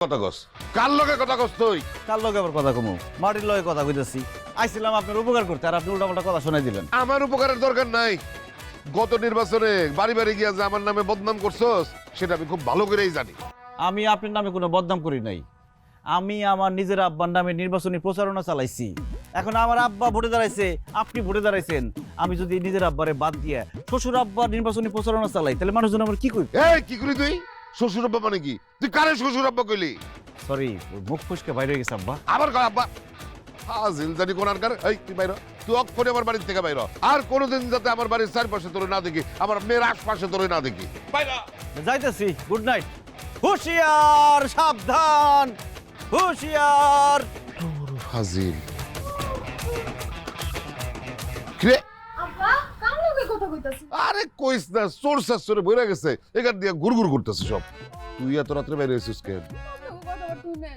কথা কস কার লগে কথা কস তুই? কার লগে আবার কথা কমু? মাটির লগে কথা কইতাছি। আইছিলাম আপনার উপকার করতে, আর আপনি উল্টাপাল্টা কথা শোনাই দিলেন। আমার উপকারের দরকার নাই। গত নির্বাচনে বাড়ি বাড়ি গিয়া যে আমার নামে বদনাম করছস সেটা আমি খুব ভালো করেই জানি। আমি আপনার নামে কোনো বদনাম করি নাই। আমি আমার নিজের আব্বার নামে নির্বাচনী প্রচারণা চালাইছি। এখন আমার আব্বা ভোটে দাঁড়াইছে, আপনি ভোটে দাঁড়াইছেন। আমি যদি নিজের আব্বারে বাদ দিয়ে শ্বশুর আব্বার নির্বাচনী প্রচারণা চালাই, তাহলে মানুষজন আমার কি করবে? এই কি করি তুই? শ্বশুর আব্বা মানে কি? তুই কারে শ্বশুর আব্বা কইলি? সরি, মুখ ফুসকে বাইরে হয়ে গেছে আব্বা। আবার কয় আব্বা? হাজিল জানি কোন আনকার। এই তুই বাইর হ। তুই অক্ষরে আমার বাড়ির থেকে বাইর হ। আর কোনোদিন যাতে আমার বাড়ির চারপাশে তোরে না দেখি, আমার মেয়ের আশপাশে তোরে না দেখি। বাইর হ। যাইতেছি, গুড নাইট। হুঁশিয়ার, সাবধান, হুঁশিয়ার। হাজিল কিরে? আব্বা কার লগে কথা কইতাছিস? আরে কইস না, চোর শাশুড়ে বইরা গেছে, এখান দিয়ে ঘুরঘুর করতেছে সব। তুই এত রাত্রে বাইরে এসেছিস কেন? কথা শুনেন।